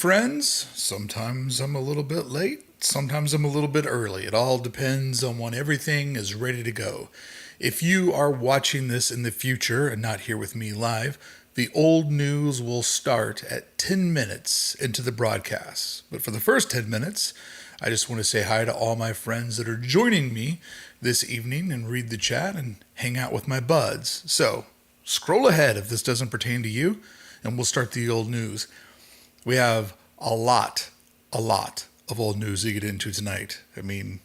friends. Sometimes I'm a little bit late, sometimes I'm a little bit early. It all depends on when everything is ready to go. If you are watching this in the future and not here with me live, the old news will start at 10 minutes into the broadcast. But for the first 10 minutes, I just want to say hi to all my friends that are joining me this evening and read the chat and hang out with my buds. So scroll ahead if this doesn't pertain to you, and we'll start the old news. We have a lot of old news to get into tonight. I mean,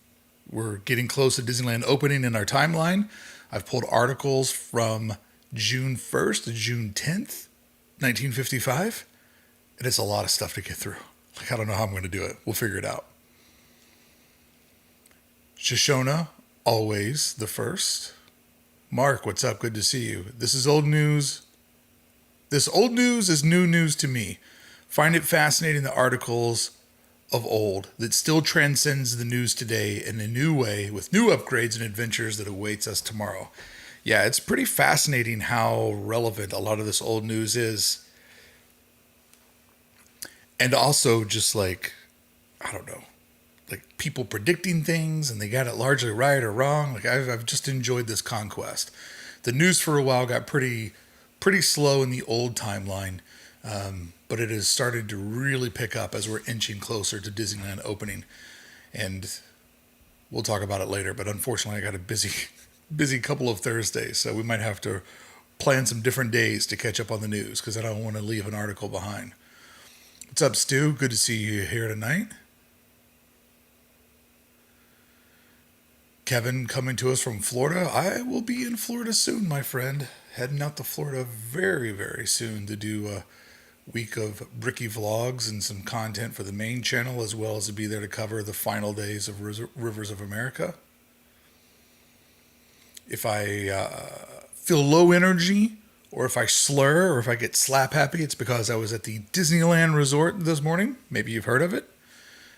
we're getting close to Disneyland opening in our timeline. I've pulled articles from June 1st to June 10th, 1955, and it's a lot of stuff to get through. Like, I don't know how I'm going to do it. We'll figure it out. Shoshona, always the first. Mark, what's up? Good to see you. This is old news. This old news is new news to me. Find it fascinating, the articles of old that still transcends the news today in a new way with new upgrades and adventures that awaits us tomorrow. Yeah, it's pretty fascinating how relevant a lot of this old news is. And also just like, I don't know, like people predicting things and they got it largely right or wrong. Like I've just enjoyed this conquest. The news for a while got pretty slow in the old timeline. But it has started to really pick up as we're inching closer to Disneyland opening. And we'll talk about it later. But unfortunately, I got a busy couple of Thursdays. So we might have to plan some different days to catch up on the news because I don't want to leave an article behind. What's up, Stu? Good to see you here tonight. Kevin coming to us from Florida. I will be in Florida soon, my friend. Heading out to Florida very, very soon to do a week of Brickey vlogs and some content for the main channel, as well as to be there to cover the final days of Rivers of America. If I feel low energy, or if I slur, or if I get slap happy, it's because I was at the Disneyland Resort this morning. Maybe you've heard of it.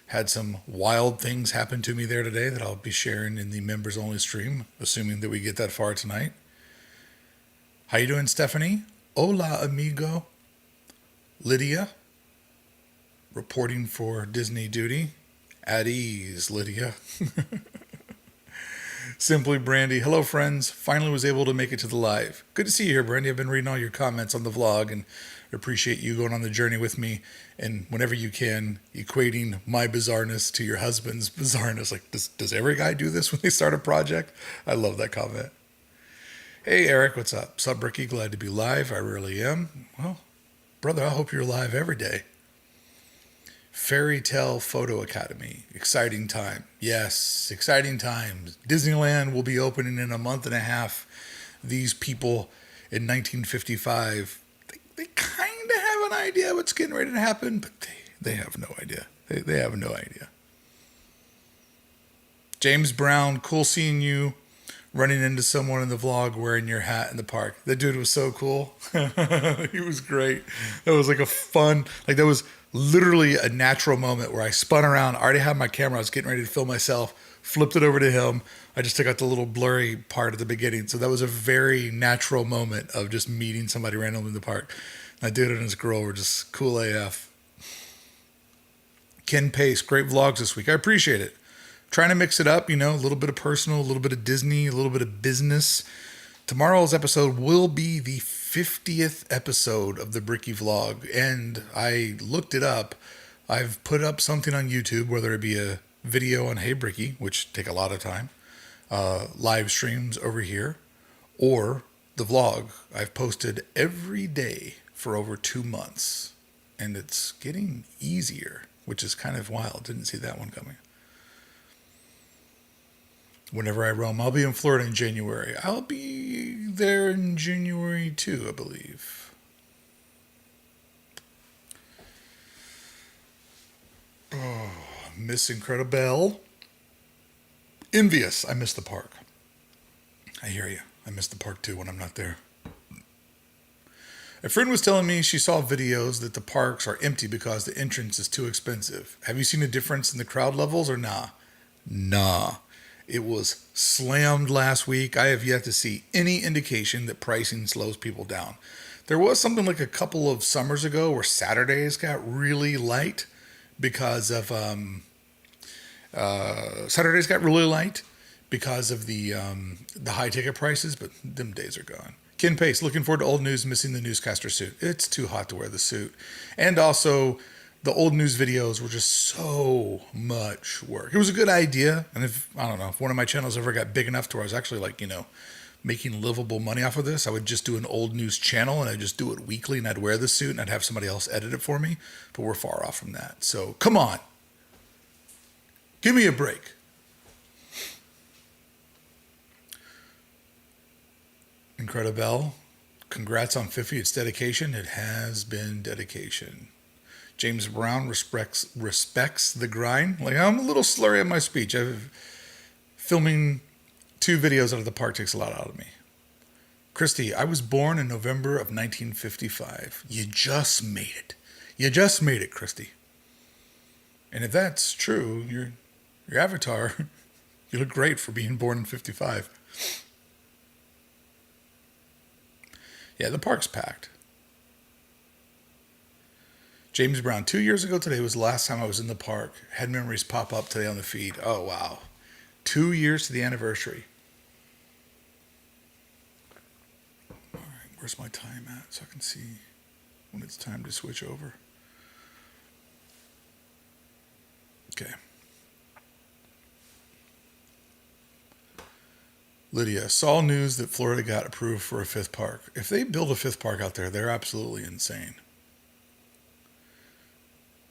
Had some wild things happen to me there today that I'll be sharing in the members only stream, assuming that we get that far tonight. How you doing, Stephanie? Hola, amigo. Lydia, reporting for Disney duty. At ease, Lydia. Simply Brandy. Hello, friends. Finally was able to make it to the live. Good to see you here, Brandy. I've been reading all your comments on the vlog and appreciate you going on the journey with me. And whenever you can, equating my bizarreness to your husband's bizarreness. Like, does every guy do this when they start a project? I love that comment. Hey, Eric, what's up? Sup, Brickey? Glad to be live. I really am. Well, brother, I hope you're live every day. Fairy Tale Photo Academy. Exciting time. Yes, exciting times. Disneyland will be opening in a month and a half. These people in 1955, they kind of have an idea what's getting ready to happen, but they have no idea. They have no idea. James Brown, cool seeing you running into someone in the vlog wearing your hat in the park. That dude was so cool. He was great. That was like a fun, like that was literally a natural moment where I spun around. I already had my camera. I was getting ready to film myself, flipped it over to him. I just took out the little blurry part at the beginning. So that was a very natural moment of just meeting somebody randomly in the park. That dude and his girl were just cool AF. Ken Pace, great vlogs this week. I appreciate it. Trying to mix it up, you know, a little bit of personal, a little bit of Disney, a little bit of business. Tomorrow's episode will be the 50th episode of the Brickey vlog, and I looked it up. I've put up something on YouTube, whether it be a video on Hey Brickey, which take a lot of time, live streams over here, or the vlog. I've posted every day for over 2 months, and it's getting easier, which is kind of wild. Didn't see that one coming. Whenever I roam, I'll be in Florida in January. I'll be there in January too, I believe. Oh, Miss Incredible. Envious. I miss the park. I hear you. I miss the park too when I'm not there. A friend was telling me she saw videos that the parks are empty because the entrance is too expensive. Have you seen a difference in the crowd levels or nah? Nah. It was slammed last week. I have yet to see any indication that pricing slows people down. There was something like a couple of summers ago where Saturdays got really light because of Saturdays got really light because of the high ticket prices, but them days are gone. Ken Pace, looking forward to old news, missing the newscaster suit. It's too hot to wear the suit. And also, the old news videos were just so much work. It was a good idea. And if, I don't know, if one of my channels ever got big enough to where I was actually like, making livable money off of this, I would just do an old news channel and I'd just do it weekly and I'd wear the suit and I'd have somebody else edit it for me. But we're far off from that. So come on. Give me a break. Incredible. Congrats on 50. It's dedication. It has been dedication. James Brown respects the grind. Like, I'm a little slurry on my speech. Filming 2 videos out of the park takes a lot out of me. Christy, I was born in November of 1955. You just made it. You just made it, Christy. And if that's true, your avatar, you look great for being born in 55. Yeah, the park's packed. James Brown, 2 years ago today was the last time I was in the park. Had memories pop up today on the feed. Oh, wow. 2 years to the anniversary. All right, where's my time at so I can see when it's time to switch over? Okay. Lydia, saw news that Florida got approved for a 5th park. If they build a 5th park out there, they're absolutely insane.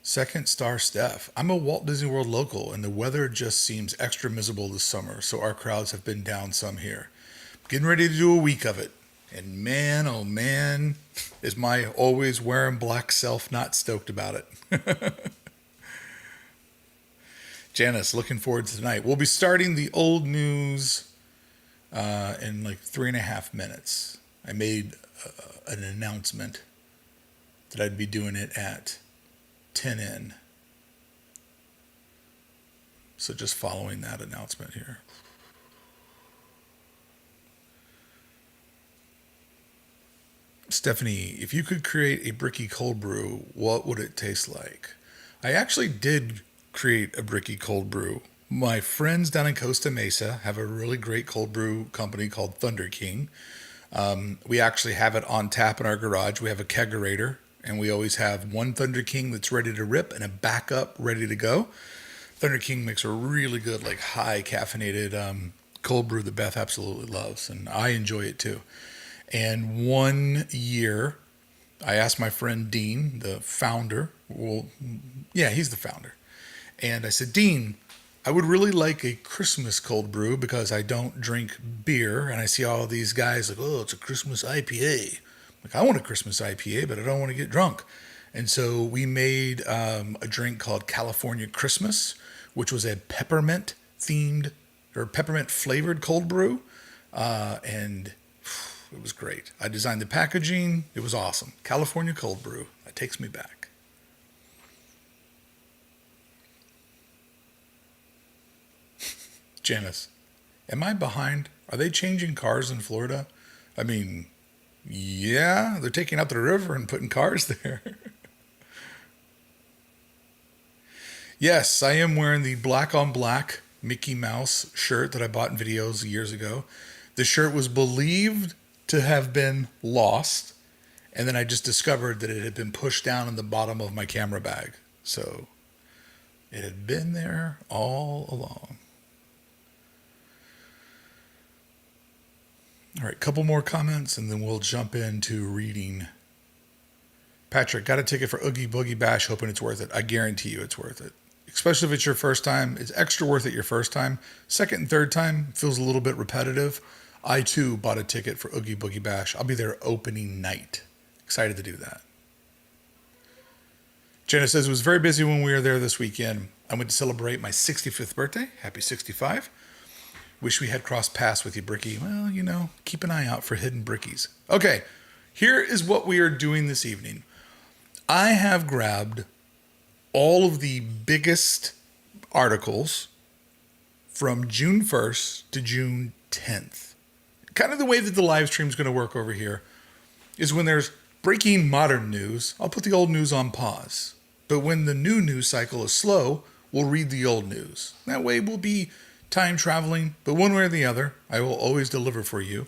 Second star Steph, I'm a Walt Disney World local and the weather just seems extra miserable this summer, so our crowds have been down some here. Getting ready to do a week of it. And man, oh man, is my always wearing black self not stoked about it. Janice, looking forward to tonight. We'll be starting the old news in like 3.5 minutes. I made an announcement that I'd be doing it at 10 in. So just following that announcement here. Stephanie, if you could create a Brickey cold brew, what would it taste like? I actually did create a Brickey cold brew. My friends down in Costa Mesa have a really great cold brew company called Thunder King. We actually have it on tap in our garage. We have a kegerator, and we always have one Thunder King that's ready to rip and a backup ready to go. Thunder King makes a really good, like high caffeinated cold brew that Beth absolutely loves, and I enjoy it too. And one year, I asked my friend Dean, the founder. Well, yeah, he's the founder. And I said, Dean, I would really like a Christmas cold brew because I don't drink beer. And I see all these guys like, oh, it's a Christmas IPA. Like, I want a Christmas IPA, but I don't want to get drunk. And so we made a drink called California Christmas, which was a peppermint themed or peppermint flavored cold brew. And it was great. I designed the packaging. It was awesome. California cold brew. That takes me back. Janice, am I behind? Are they changing cars in Florida? I mean, yeah, they're taking out the river and putting cars there. Yes, I am wearing the black on black Mickey Mouse shirt that I bought in videos years ago. The shirt was believed to have been lost, and then I just discovered that it had been pushed down in the bottom of my camera bag. So it had been there all along. All right, couple more comments, and then we'll jump into reading. Patrick, got a ticket for Oogie Boogie Bash, hoping it's worth it. I guarantee you it's worth it. Especially if it's your first time. It's extra worth it your first time. Second and third time feels a little bit repetitive. I, too, bought a ticket for Oogie Boogie Bash. I'll be there opening night. Excited to do that. Jenna says, it was very busy when we were there this weekend. I went to celebrate my 65th birthday. Happy 65. Wish we had crossed paths with you, Brickey. Well, keep an eye out for hidden Brickies. Okay, here is what we are doing this evening. I have grabbed all of the biggest articles from June 1st to June 10th. Kind of the way that the live stream is going to work over here is when there's Breaking modern news, I'll put the old news on pause. But when the new news cycle is slow, we'll read the old news. That way we'll be time traveling, but one way or the other, I will always deliver for you.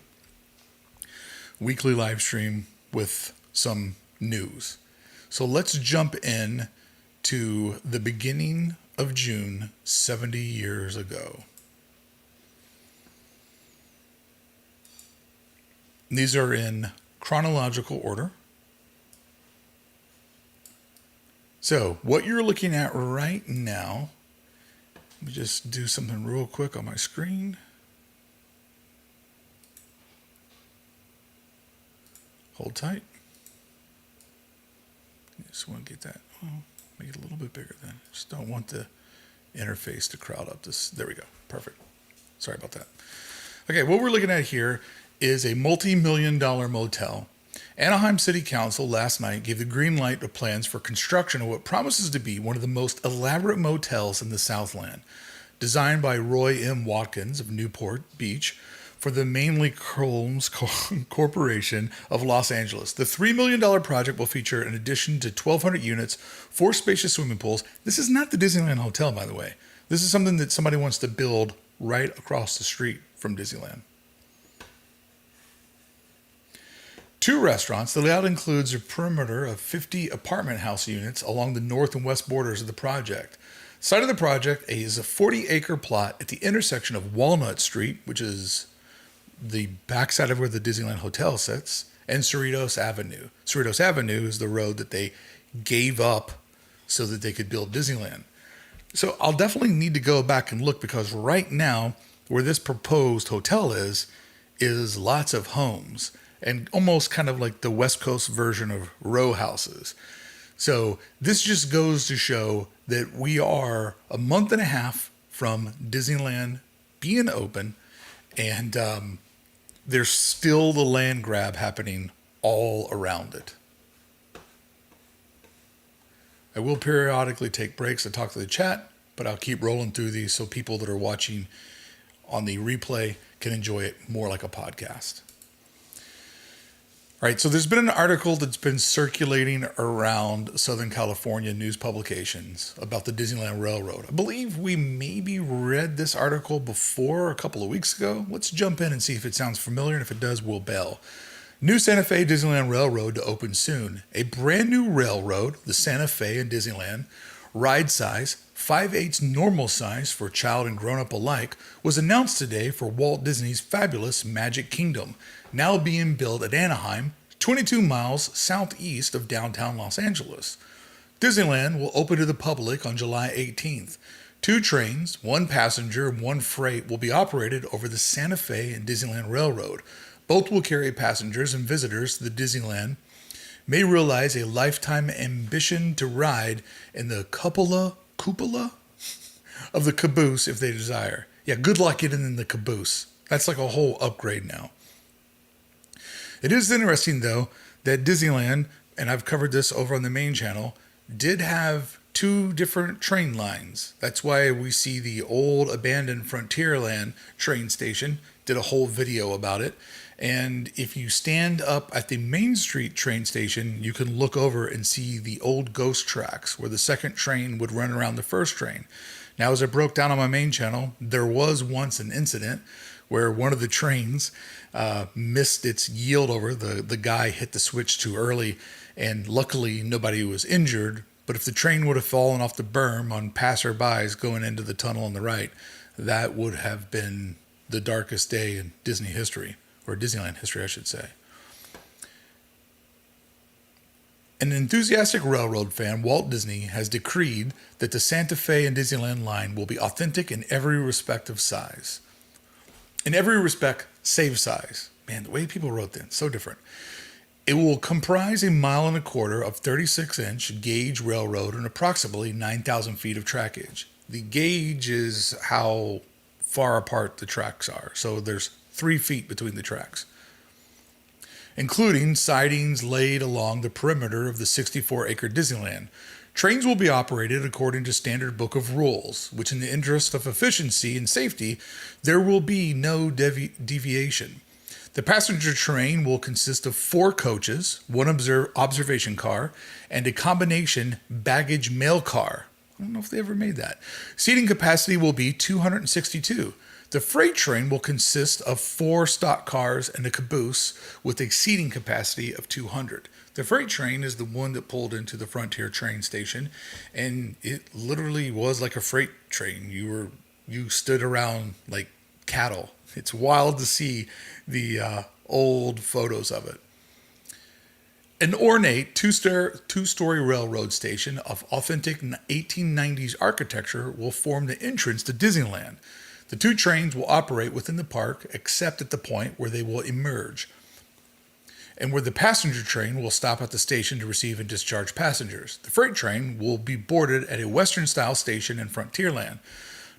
Weekly live stream with some news. So let's jump in to the beginning of June 70 years ago. These are in chronological order. So what you're looking at right now, let me just do something real quick on my screen. Hold tight. Just want to get that. Oh, make it a little bit bigger then. Just don't want the interface to crowd up this. There we go. Perfect. Sorry about that. Okay, what we're looking at here is a multi-million-dollar motel. Anaheim City Council last night gave the green light to plans for construction of what promises to be one of the most elaborate motels in the Southland. Designed by Roy M. Watkins of Newport Beach for the Mainly Holmes Corporation of Los Angeles. The $3 million project will feature an addition to 1,200 units, 4 spacious swimming pools. This is not the Disneyland Hotel, by the way. This is something that somebody wants to build right across the street from Disneyland. 2 restaurants. The layout includes a perimeter of 50 apartment house units along the north and west borders of the project. The site of the project is a 40-acre plot at the intersection of Walnut Street, which is the backside of where the Disneyland Hotel sits, and Cerritos Avenue. Cerritos Avenue is the road that they gave up so that they could build Disneyland. So I'll definitely need to go back and look, because right now where this proposed hotel is lots of homes and almost kind of like the West Coast version of row houses. So this just goes to show that we are a month and a half from Disneyland being open, and there's still the land grab happening all around it. I will periodically take breaks to talk to the chat, but I'll keep rolling through these so people that are watching on the replay can enjoy it more like a podcast. All right, so there's been an article that's been circulating around Southern California news publications about the Disneyland Railroad. I believe we maybe read this article before a couple of weeks ago. Let's jump in and see if it sounds familiar, and if it does, we'll bail. New Santa Fe Disneyland Railroad to open soon. A brand new railroad, the Santa Fe and Disneyland, ride size, 5/8 normal size for child and grown-up alike, was announced today for Walt Disney's fabulous Magic Kingdom, now being built at Anaheim, 22 miles southeast of downtown Los Angeles. Disneyland will open to the public on July 18th. 2 trains, 1 passenger and 1 freight, will be operated over the Santa Fe and Disneyland Railroad. Both will carry passengers and visitors to the Disneyland may realize a lifetime ambition to ride in the cupola of the caboose if they desire. Yeah, good luck getting in the caboose. That's like a whole upgrade now. It is interesting, though, that Disneyland, and I've covered this over on the main channel, did have 2 different train lines. That's why we see the old abandoned Frontierland train station. Did a whole video about it. And if you stand up at the Main Street train station, you can look over and see the old ghost tracks where the second train would run around the first train. Now, as I broke down on my main channel, there was once an incident where one of the trains missed its yield over. The guy hit the switch too early, and luckily nobody was injured. But if the train would have fallen off the berm on passerbys going into the tunnel on the right, that would have been the darkest day in Disney history, or Disneyland history, I should say. An enthusiastic railroad fan, Walt Disney, has decreed that the Santa Fe and Disneyland line will be authentic in every respect of size. In every respect, save size. Man, the way people wrote that, so different. It will comprise 1.25 miles of 36-inch gauge railroad and approximately 9,000 feet of trackage. The gauge is how far apart the tracks are. So there's 3 feet between the tracks, including sidings laid along the perimeter of the 64-acre Disneyland. Trains will be operated according to standard book of rules, which in the interest of efficiency and safety, there will be no deviation. The passenger train will consist of 4 coaches, one observation car, and a combination baggage mail car. I don't know if they ever made that. Seating capacity will be 262. The freight train will consist of 4 stock cars and a caboose with a seating capacity of 200. The freight train is the one that pulled into the Frontier train station, and it literally was like a freight train. You stood around like cattle. It's wild to see the old photos of it. An ornate two-story railroad station of authentic 1890s architecture will form the entrance to Disneyland. The 2 trains will operate within the park except at the point where they will emerge, and where the passenger train will stop at the station to receive and discharge passengers. The freight train will be boarded at a Western-style station in Frontierland.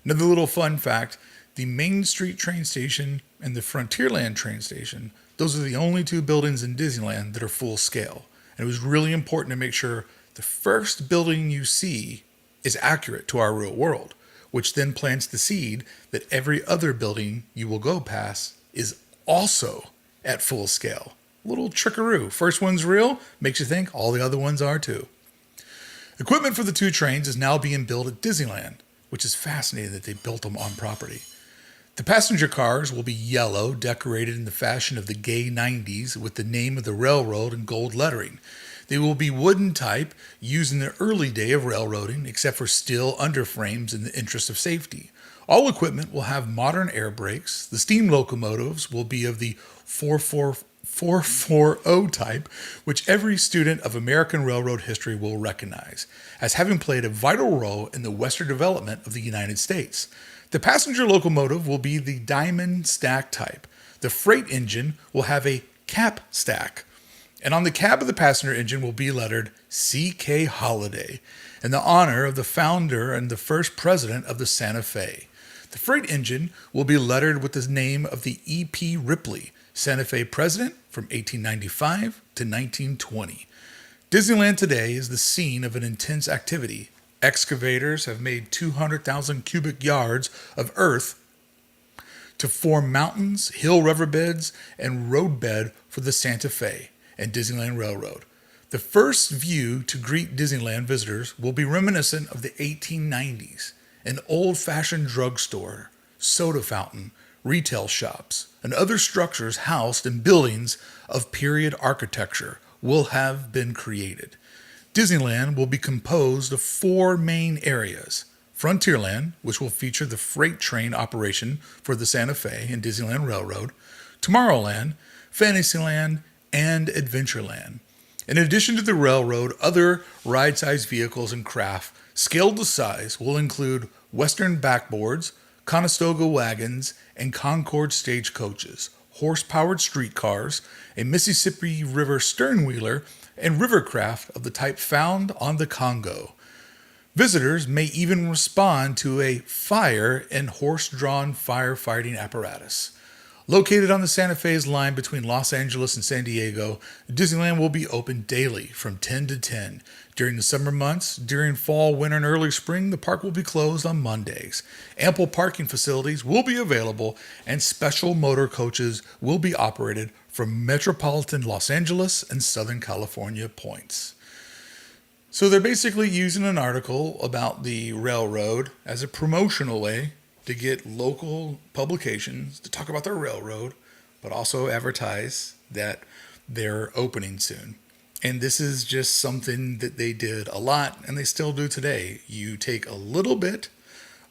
Another little fun fact, the Main Street train station and the Frontierland train station, those are the only 2 buildings in Disneyland that are full scale. And it was really important to make sure the first building you see is accurate to our real world, which then plants the seed that every other building you will go past is also at full scale. Little trickaroo. First one's real, makes you think all the other ones are too. Equipment for the 2 trains is now being built at Disneyland, which is fascinating that they built them on property. The passenger cars will be yellow, decorated in the fashion of the gay 90s with the name of the railroad in gold lettering. They will be wooden type, used in the early day of railroading, except for steel underframes in the interest of safety. All equipment will have modern air brakes. The steam locomotives will be of the 440 type, which every student of American railroad history will recognize, as having played a vital role in the western development of the United States. The passenger locomotive will be the diamond stack type. The freight engine will have a cap stack. And on the cab of the passenger engine will be lettered C.K. Holliday, in the honor of the founder and the first president of the Santa Fe. The freight engine will be lettered with the name of the E.P. Ripley, Santa Fe president from 1895 to 1920. Disneyland today is the scene of an intense activity. Excavators have made 200,000 cubic yards of earth to form mountains, hill riverbeds, and roadbed for the Santa Fe and Disneyland Railroad. The first view to greet Disneyland visitors will be reminiscent of the 1890s. An old-fashioned drugstore, soda fountain, retail shops, and other structures housed in buildings of period architecture will have been created. Disneyland will be composed of 4 main areas. Frontierland, which will feature the freight train operation for the Santa Fe and Disneyland Railroad. Tomorrowland, Fantasyland, and Adventureland. In addition to the railroad, other ride-sized vehicles and craft scaled to size will include Western backboards, Conestoga wagons, and Concord stagecoaches, horse-powered streetcars, a Mississippi River sternwheeler, and rivercraft of the type found on the Congo. Visitors may even respond to a fire and horse-drawn firefighting apparatus. Located on the Santa Fe's line between Los Angeles and San Diego, Disneyland will be open daily from 10 to 10. During the summer months, during fall, winter, and early spring, the park will be closed on Mondays. Ample parking facilities will be available, and special motor coaches will be operated from metropolitan Los Angeles and Southern California points. So they're basically using an article about the railroad as a promotional way to get local publications to talk about their railroad, but also advertise that they're opening soon. And this is just something that they did a lot, and they still do today. You take a little bit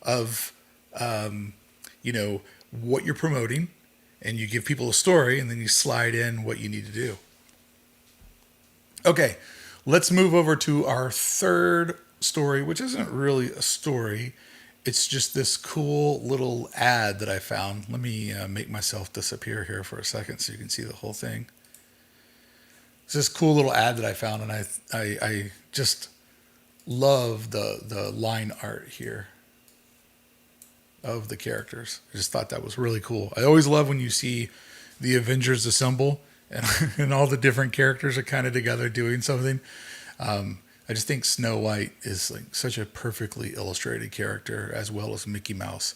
of, what you're promoting, and you give people a story, and then you slide in what you need to do. Okay, let's move over to our third story, which isn't really a story. It's just this cool little ad that I found. Let me make myself disappear here for a second so you can see the whole thing. It's this cool little ad that I found, and I just love the line art here of the characters. I just thought that was really cool. I always love when you see the Avengers assemble and all the different characters are kind of together doing something. I just think Snow White is like such a perfectly illustrated character, as well as Mickey Mouse.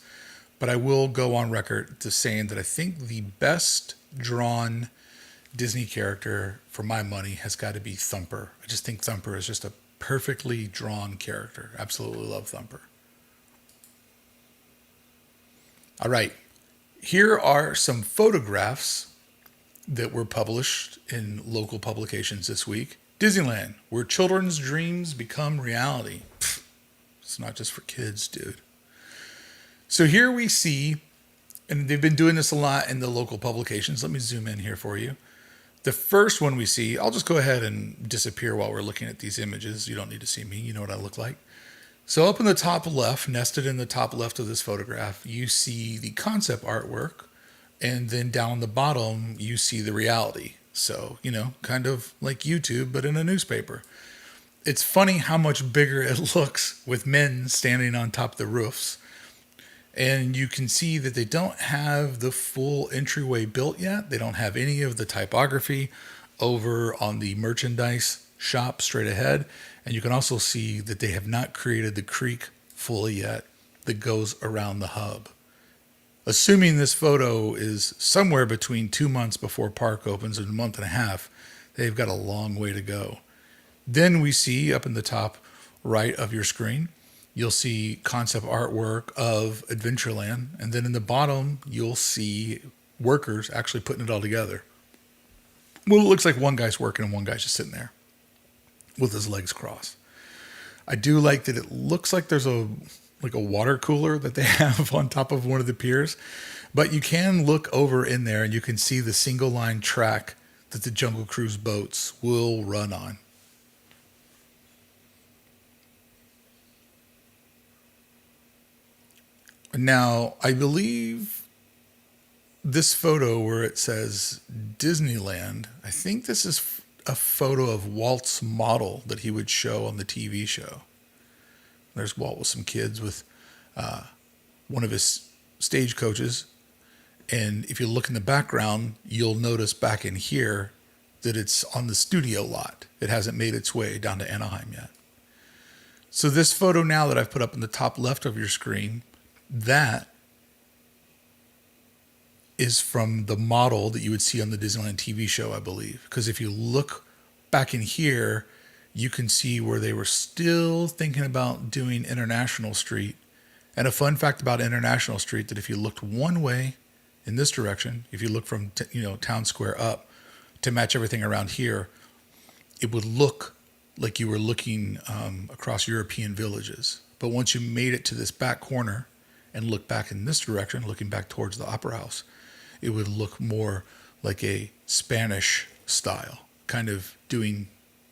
But I will go on record to saying that I think the best drawn Disney character, for my money, has got to be Thumper. I just think Thumper is just a perfectly drawn character. Absolutely love Thumper. All right. Here are some photographs that were published in local publications this week. Disneyland, where children's dreams become reality. Pfft, it's not just for kids, dude. So here we see, and they've been doing this a lot in the local publications. Let me zoom in here for you. The first one we see, I'll just go ahead and disappear while we're looking at these images. You don't need to see me. You know what I look like. So up in the top left, nested in the top left of this photograph, you see the concept artwork. And then down the bottom, you see the reality. So, kind of like YouTube, but in a newspaper. It's funny how much bigger it looks with men standing on top of the roofs. And you can see that they don't have the full entryway built yet. They don't have any of the typography over on the merchandise shop straight ahead. And you can also see that they have not created the creek fully yet that goes around the hub. Assuming this photo is somewhere between 2 months before park opens and a month and a half, they've got a long way to go. Then we see up in the top right of your screen, you'll see concept artwork of Adventureland. And then in the bottom, you'll see workers actually putting it all together. Well, it looks like one guy's working and one guy's just sitting there with his legs crossed. I do like that it looks like there's a water cooler that they have on top of one of the piers. But you can look over in there and you can see the single line track that the Jungle Cruise boats will run on. Now, I believe this photo where it says Disneyland, I think this is a photo of Walt's model that he would show on the TV show. There's Walt with some kids with one of his stagecoaches. And if you look in the background, you'll notice back in here that it's on the studio lot. It hasn't made its way down to Anaheim yet. So this photo now that I've put up in the top left of your screen, that is from the model that you would see on the Disneyland TV show, I believe. Because if you look back in here, you can see where they were still thinking about doing International Street. And a fun fact about International Street, that if you looked one way in this direction, if you look from Town Square up to match everything around here, it would look like you were looking across European villages. But once you made it to this back corner and look back in this direction, looking back towards the Opera House, it would look more like a Spanish style, kind of doing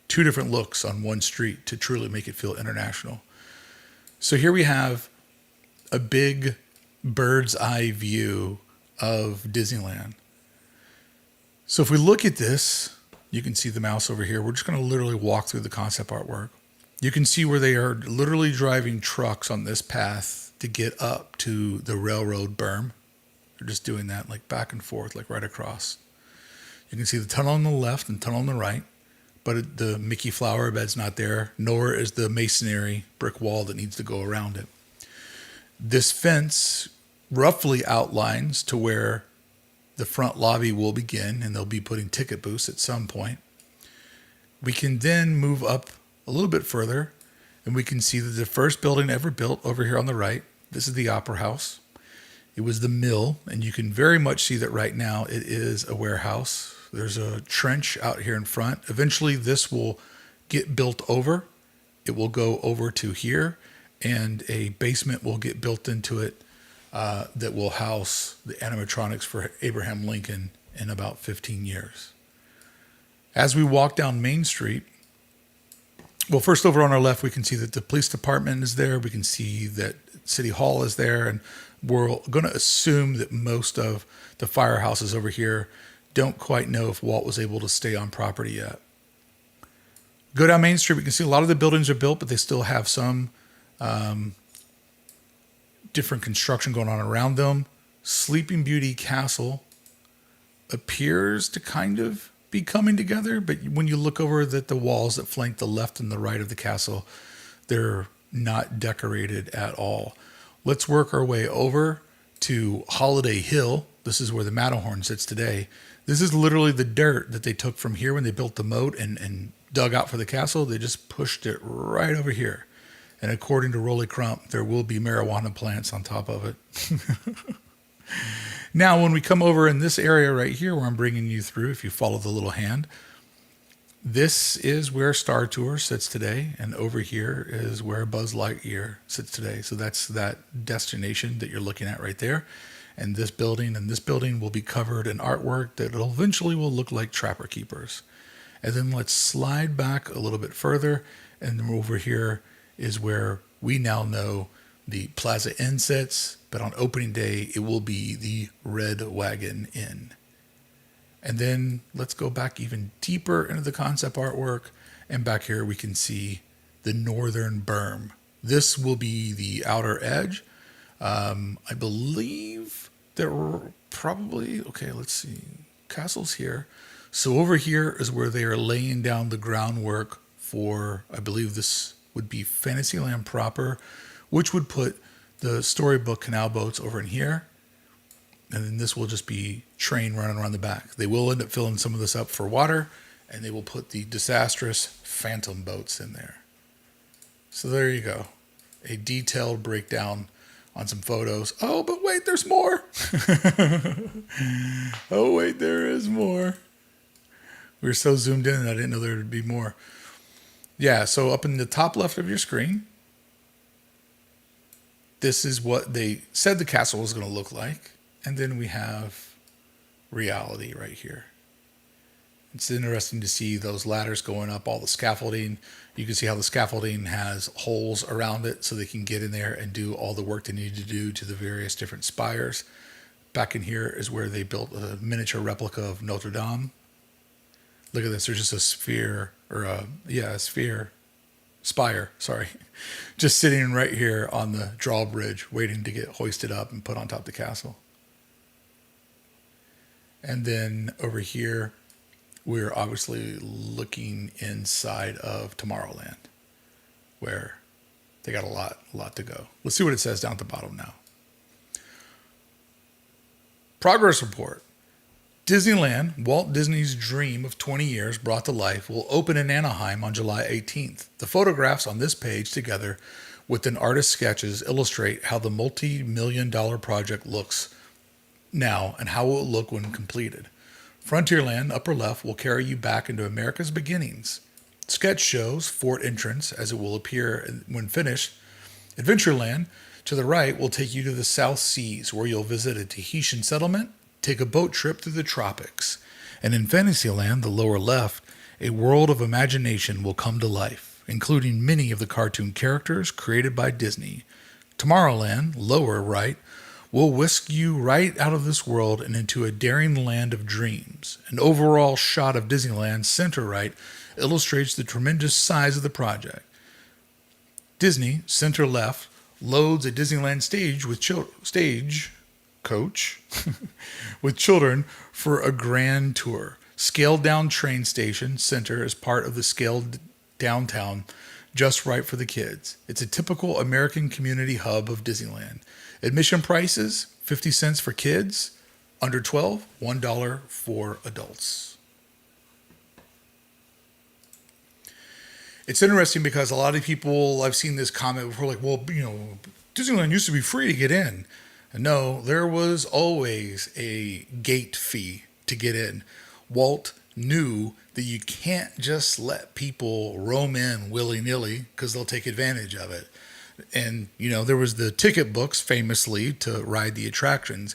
two different looks on one street to truly make it feel international. So here we have a big bird's eye view of Disneyland. So if we look at this, you can see the mouse over here. We're just going to literally walk through the concept artwork. You can see where they are literally driving trucks on this path to get up to the railroad berm. They're just doing that like back and forth, like right across. You can see the tunnel on the left and tunnel on the right, but the Mickey flower bed's not there, nor is the masonry brick wall that needs to go around it. This fence roughly outlines to where the front lobby will begin, and they'll be putting ticket booths at some point. We can then move up a little bit further, and we can see that the first building ever built over here on the right, this is the Opera House. It was the mill, and you can very much see that right now it is a warehouse. There's a trench out here in front. Eventually this will get built over. It will go over to here, and a basement will get built into it that will house the animatronics for Abraham Lincoln in about 15 years. As we walk down Main Street, well, first over on our left, we can see that the police department is there. We can see that City Hall is there, and we're going to assume that most of the firehouses over here don't quite know if Walt was able to stay on property yet. Go down Main Street, we can see a lot of the buildings are built, but they still have some different construction going on around them. Sleeping Beauty Castle appears to kind of be coming together, but when you look over at the walls that flank the left and the right of the castle, they're not decorated at all. Let's work our way over to Holiday Hill. This is where the Matterhorn sits today. This is literally the dirt that they took from here when they built the moat and dug out for the castle. They just pushed it right over here. And according to Rolly Crump, there will be marijuana plants on top of it. Now, when we come over in this area right here where I'm bringing you through, if you follow the little hand, this is where Star Tour sits today. And over here is where Buzz Lightyear sits today. So that's that destination that you're looking at right there. And this building will be covered in artwork that eventually will look like Trapper Keepers. And then let's slide back a little bit further. And then over here is where we now know the Plaza Inn sits. But on opening day, it will be the Red Wagon Inn. And then let's go back even deeper into the concept artwork. And back here we can see the Northern Berm. This will be the outer edge. I believe there were probably, okay, let's see, castles here. So over here is where they are laying down the groundwork for, I believe this would be Fantasyland proper, which would put the storybook canal boats over in here. And then this will just be train running around the back. They will end up filling some of this up for water, and they will put the disastrous phantom boats in there. So there you go. A detailed breakdown on some photos. Oh, but wait, there's more. Oh, wait, there is more. We were so zoomed in, I didn't know there would be more. Yeah, so up in the top left of your screen, this is what they said the castle was going to look like. And then we have reality right here. It's interesting to see those ladders going up, all the scaffolding. You can see how the scaffolding has holes around it so they can get in there and do all the work they need to do to the various different spires. Back in here is where they built a miniature replica of Notre Dame. Look at this. There's just a sphere, or spire, sorry. Just sitting right here on the drawbridge, waiting to get hoisted up and put on top of the castle. And then over here, we're obviously looking inside of Tomorrowland, where they got a lot to go. Let's see what it says down at the bottom now. Progress report. Disneyland, Walt Disney's dream of 20 years brought to life, will open in Anaheim on July 18th. The photographs on this page, together with an artist's sketches, illustrate how the multi-million-dollar project looks now and how it will look when completed. Frontierland, upper left, will carry you back into America's beginnings. Sketch shows Fort Entrance as it will appear when finished. Adventureland, to the right, will take you to the South Seas, where you'll visit a Tahitian settlement, take a boat trip through the tropics. And in Fantasyland, the lower left, a world of imagination will come to life, including many of the cartoon characters created by Disney. Tomorrowland, lower right, will whisk you right out of this world and into a daring land of dreams. An overall shot of Disneyland, center right, illustrates the tremendous size of the project. Disney, center left, loads a Disneyland stage with coach with children for a grand tour. Scaled down train station, center, is part of the scaled downtown, just right for the kids. It's a typical American community hub of Disneyland. Admission prices, 50 cents for kids, under 12, $1 for adults. It's interesting because a lot of people, I've seen this comment before, like, well, Disneyland used to be free to get in. No, there was always a gate fee to get in. Walt knew that you can't just let people roam in willy-nilly because they'll take advantage of it. And, there was the ticket books famously to ride the attractions.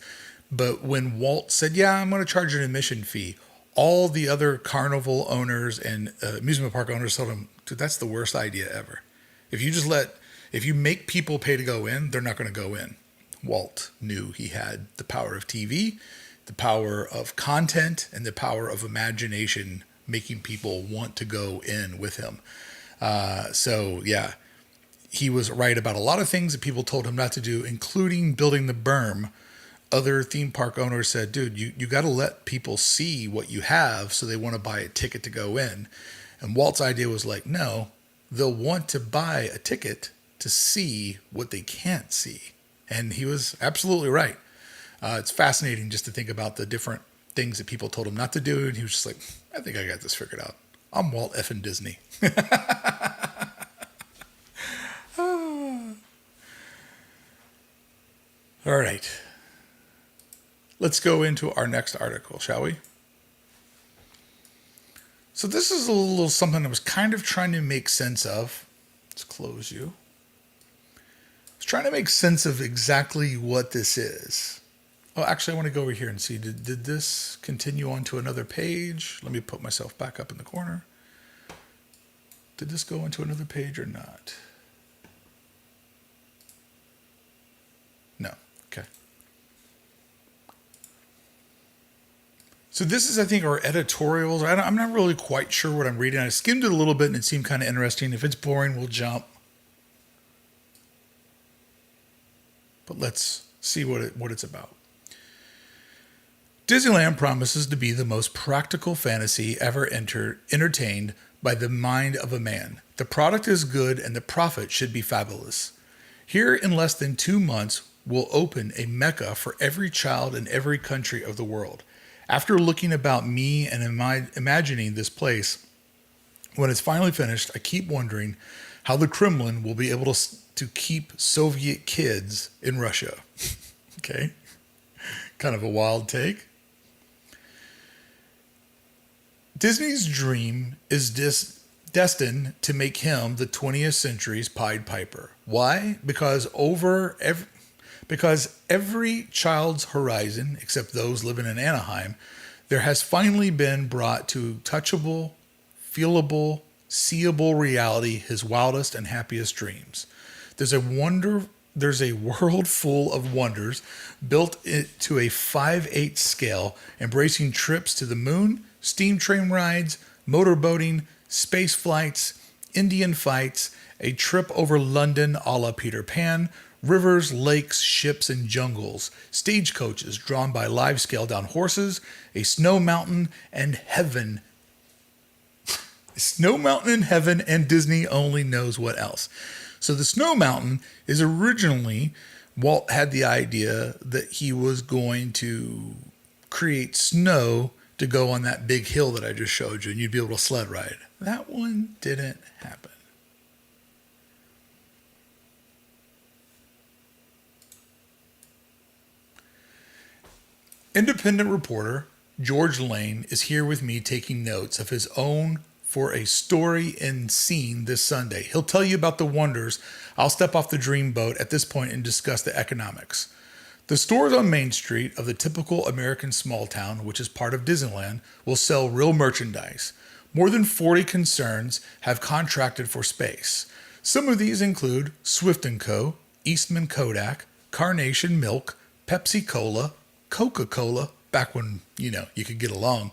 But when Walt said, yeah, I'm going to charge an admission fee, all the other carnival owners and amusement park owners told him, dude, that's the worst idea ever. If you make people pay to go in, they're not going to go in. Walt knew he had the power of TV, the power of content, and the power of imagination, making people want to go in with him. He was right about a lot of things that people told him not to do, including building the berm. Other theme park owners said, dude, you got to let people see what you have so they want to buy a ticket to go in. And Walt's idea was like, no, they'll want to buy a ticket to see what they can't see. And he was absolutely right. It's fascinating just to think about the different things that people told him not to do. And he was just like, I think I got this figured out. I'm Walt effing Disney. All right. Let's go into our next article, shall we? So this is a little something I was kind of trying to make sense of. Let's close you. I was trying to make sense of exactly what this is. Oh, actually, I want to go over here and see, did this continue on to another page? Let me put myself back up in the corner. Did this go into another page or not? No. Okay. So this is, I think, our editorials. I'm not really quite sure what I'm reading. I skimmed it a little bit and it seemed kind of interesting. If it's boring, we'll jump. But let's see what it's about. Disneyland promises to be the most practical fantasy ever entertained by the mind of a man. The product is good and the profit should be fabulous. Here in less than 2 months, we'll open a mecca for every child in every country of the world. After looking about me and imagining this place, when it's finally finished, I keep wondering how the Kremlin will be able to keep Soviet kids in Russia. Okay, kind of a wild take. Disney's dream is destined to make him the 20th century's Pied Piper. Why? Because every child's horizon, except those living in Anaheim, there has finally been brought to touchable, feelable, seeable reality his wildest and happiest dreams. There's a world full of wonders built to a 5/8 scale, embracing trips to the moon, steam train rides, motorboating, space flights, Indian fights, a trip over London a la Peter Pan, rivers, lakes, ships, and jungles, stagecoaches drawn by live scaled-down horses, a snow mountain, and heaven. Snow Mountain in heaven, and Disney only knows what else. So the Snow Mountain is originally, Walt had the idea that he was going to create snow to go on that big hill that I just showed you, and you'd be able to sled ride. That one didn't happen. Independent reporter George Lane is here with me taking notes of his own for a story and scene this Sunday. He'll tell you about the wonders. I'll step off the dream boat at this point and discuss the economics. The stores on Main Street of the typical American small town, which is part of Disneyland, will sell real merchandise. More than 40 concerns have contracted for space. Some of these include Swift & Co., Eastman Kodak, Carnation Milk, Pepsi Cola, Coca-Cola, back when, you could get along,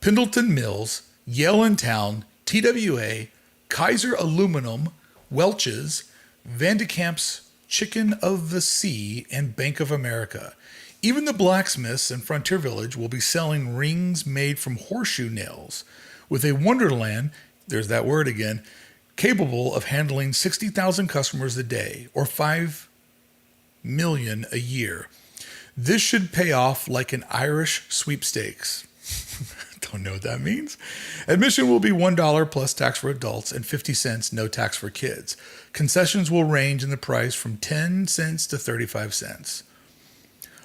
Pendleton Mills, Yale in Town, TWA, Kaiser Aluminum, Welch's, Vandekamp's Chicken of the Sea, and Bank of America. Even the blacksmiths in Frontier Village will be selling rings made from horseshoe nails. With a Wonderland, there's that word again, capable of handling 60,000 customers a day, or 5 million a year. This should pay off like an Irish sweepstakes. Don't know what that means. Admission will be $1 plus tax for adults and 50 cents no tax for kids. Concessions will range in the price from 10 cents to 35 cents.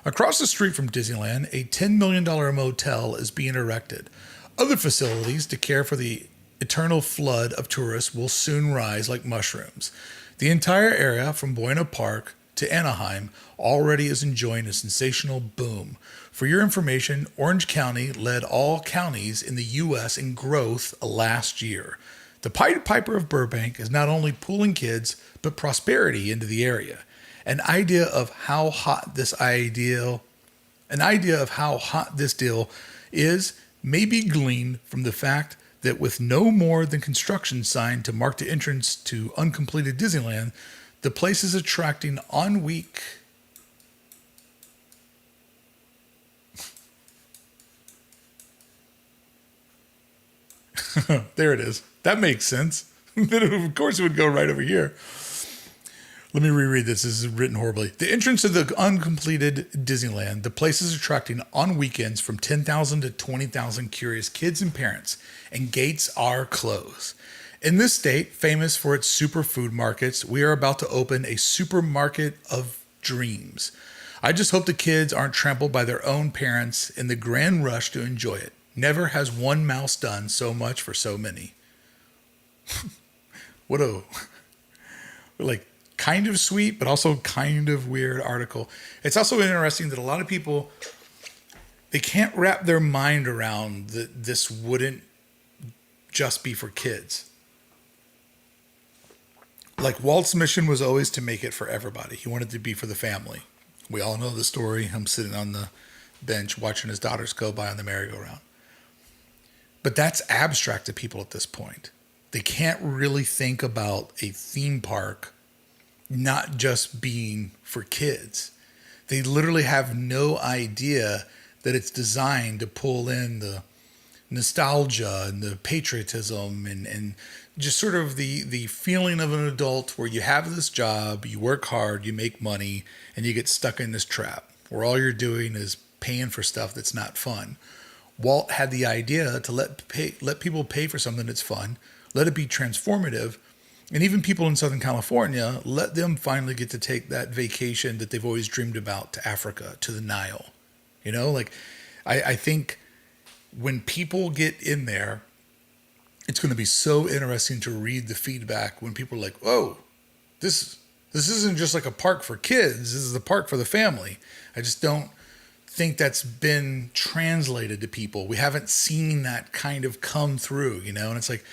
Across the street from Disneyland, a $10 million motel is being erected. Other facilities to care for the eternal flood of tourists will soon rise like mushrooms. The entire area from Buena Park to Anaheim already is enjoying a sensational boom. For your information, Orange County led all counties in the U.S. in growth last year. The Pied Piper of Burbank is not only pulling kids, but prosperity into the area. An idea of how hot this deal is may be gleaned from the fact that with no more than construction sign to mark the entrance to uncompleted Disneyland, the place is attracting on-week there it is. That makes sense. Then of course it would go right over here. Let me reread this. This is written horribly. The entrance to the uncompleted Disneyland, the place is attracting on weekends from 10,000 to 20,000 curious kids and parents, and gates are closed. In this state, famous for its superfood markets, we are about to open a supermarket of dreams. I just hope the kids aren't trampled by their own parents in the grand rush to enjoy it. Never has one mouse done so much for so many. What a, like, kind of sweet, but also kind of weird article. It's also interesting that a lot of people, they can't wrap their mind around that this wouldn't just be for kids. Like, Walt's mission was always to make it for everybody. He wanted to be for the family. We all know the story. I'm sitting on the bench watching his daughters go by on the merry-go-round. But that's abstract to people at this point. They can't really think about a theme park not just being for kids. They literally have no idea that it's designed to pull in the nostalgia and the patriotism and just sort of the feeling of an adult where you have this job, you work hard, you make money, and you get stuck in this trap where all you're doing is paying for stuff that's not fun. Walt had the idea to let people pay for something that's fun, let it be transformative, and even people in Southern California, let them finally get to take that vacation that they've always dreamed about to Africa, to the Nile. You know, like, I think when people get in there, it's going to be so interesting to read the feedback when people are like, oh, this isn't just like a park for kids. This is the park for the family. I just don't think that's been translated to people. We haven't seen that kind of come through, you know? And it's like,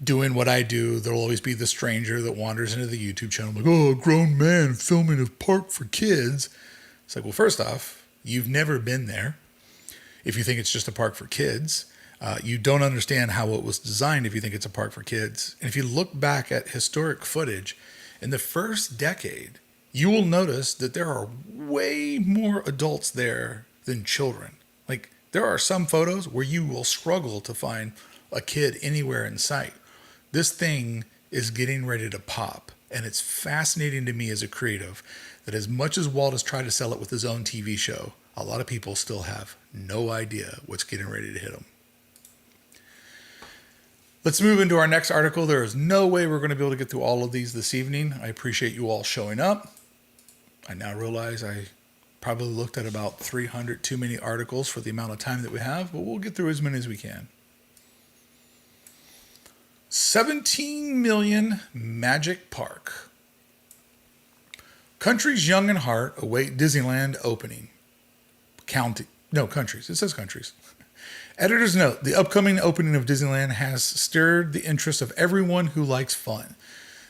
doing what I do, there'll always be the stranger that wanders into the YouTube channel like, oh, a grown man filming a park for kids. It's like, well, first off, you've never been there. If you think it's just a park for kids, you don't understand how it was designed if you think it's a park for kids. And if you look back at historic footage, in the first decade, you will notice that there are way more adults there than children. Like, there are some photos where you will struggle to find a kid anywhere in sight. This thing is getting ready to pop. And it's fascinating to me as a creative that as much as Walt has tried to sell it with his own TV show, a lot of people still have no idea what's getting ready to hit them. Let's move into our next article. There is no way we're going to be able to get through all of these this evening. I appreciate you all showing up. I now realize I probably looked at about 300 too many articles for the amount of time that we have, but we'll get through as many as we can. 17 million Magic Park. Countries young in heart await Disneyland opening. Countries. It says countries. Editor's note, the upcoming opening of Disneyland has stirred the interest of everyone who likes fun.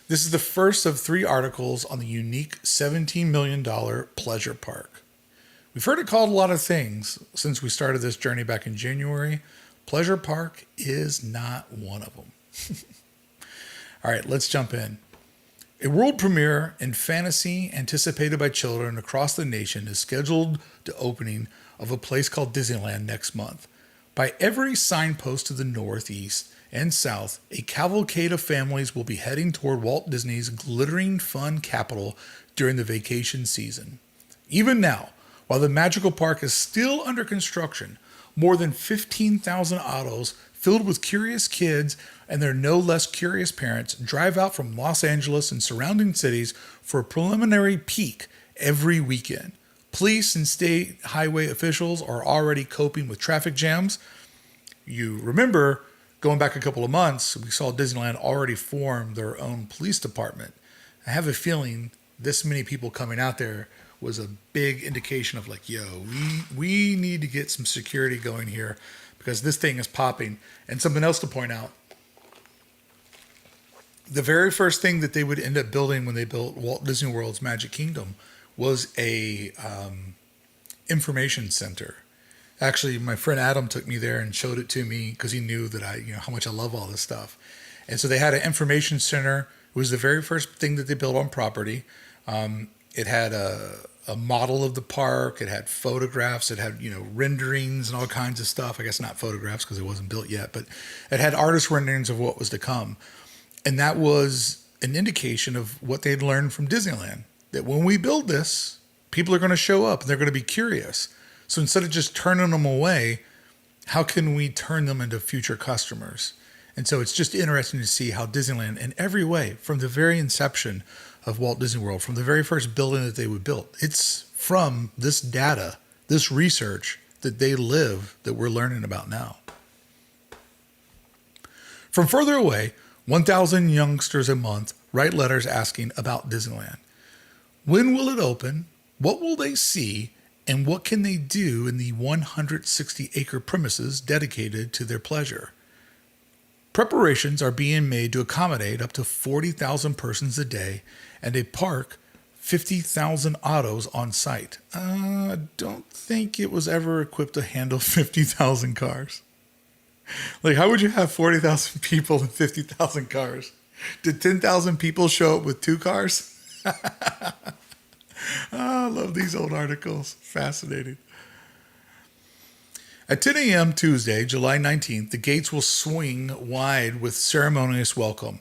This is the first of 3 articles on the unique $17 million pleasure park. We've heard it called a lot of things since we started this journey back in January. Pleasure park is not one of them. All right, let's jump in. A world premiere in fantasy anticipated by children across the nation is scheduled to opening of a place called Disneyland next month. By every signpost to the northeast and south, a cavalcade of families will be heading toward Walt Disney's glittering fun capital during the vacation season. Even now, while the magical park is still under construction, more than 15,000 autos filled with curious kids and their no less curious parents drive out from Los Angeles and surrounding cities for a preliminary peek every weekend. Police and state highway officials are already coping with traffic jams. You remember, going back a couple of months, we saw Disneyland already form their own police department. I have a feeling this many people coming out there was a big indication of like, yo, we need to get some security going here because this thing is popping. And something else to point out, the very first thing that they would end up building when they built Walt Disney World's Magic Kingdom was a information center. Actually, my friend Adam took me there and showed it to me because he knew that how much I love all this stuff. And so they had an information center. It was the very first thing that they built on property. It had a model of the park. It had photographs. It had, renderings and all kinds of stuff. I guess not photographs because it wasn't built yet, but it had artist renderings of what was to come. And that was an indication of what they'd learned from Disneyland. That when we build this, people are going to show up and they're going to be curious. So instead of just turning them away, how can we turn them into future customers? And so it's just interesting to see how Disneyland, in every way, from the very inception of Walt Disney World, from the very first building that they would build, it's from this data, this research that they live that we're learning about now. From further away, 1,000 youngsters a month write letters asking about Disneyland. When will it open? What will they see? And what can they do in the 160-acre premises dedicated to their pleasure? Preparations are being made to accommodate up to 40,000 persons a day and a park 50,000 autos on site. I don't think it was ever equipped to handle 50,000 cars. Like, how would you have 40,000 people and 50,000 cars? Did 10,000 people show up with 2 cars? I love these old articles. Fascinating. At 10 a.m. Tuesday, July 19th, the gates will swing wide with ceremonious welcome.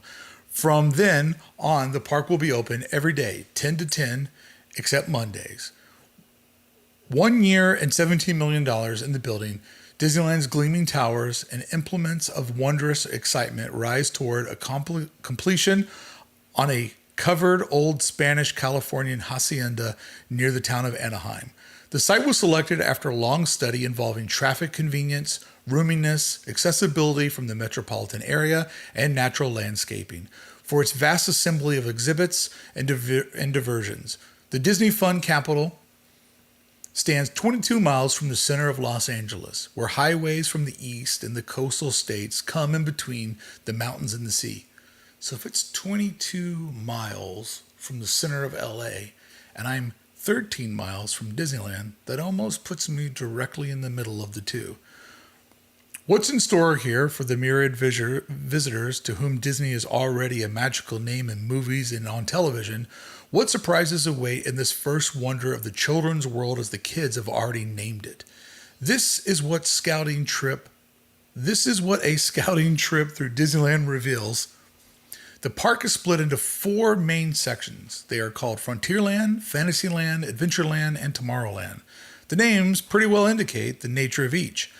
From then on, the park will be open every day, 10 to 10, except Mondays. 1 year and $17 million in the building, Disneyland's gleaming towers and implements of wondrous excitement rise toward a completion on a covered old Spanish Californian hacienda near the town of Anaheim. The site was selected after a long study involving traffic convenience, roominess, accessibility from the metropolitan area, and natural landscaping for its vast assembly of exhibits and diversions. The Disney Fun Capital stands 22 miles from the center of Los Angeles, where highways from the east and the coastal states come in between the mountains and the sea. So if it's 22 miles from the center of LA and I'm 13 miles from Disneyland, that almost puts me directly in the middle of the two. What's in store here for the myriad visitors to whom Disney is already a magical name in movies and on television? What surprises await in this first wonder of the children's world, as the kids have already named it? This is what a scouting trip through Disneyland reveals. The park is split into 4 main sections. They are called Frontierland, Fantasyland, Adventureland, and Tomorrowland. The names pretty well indicate the nature of each.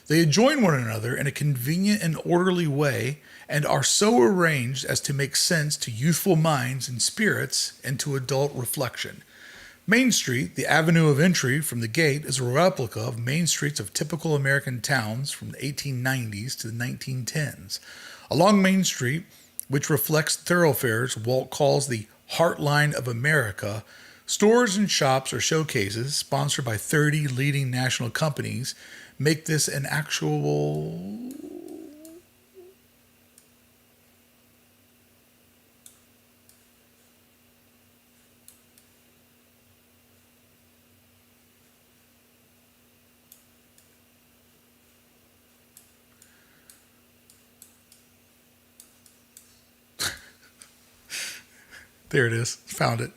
They adjoin one another in a convenient and orderly way and are so arranged as to make sense to youthful minds and spirits and to adult reflection. Main Street, the avenue of entry from the gate, is a replica of main streets of typical American towns from the 1890s to the 1910s. Along Main Street, which reflects thoroughfares Walt calls the heartline of America, stores and shops or showcases sponsored by 30 leading national companies make this an actual... There it is. Found it.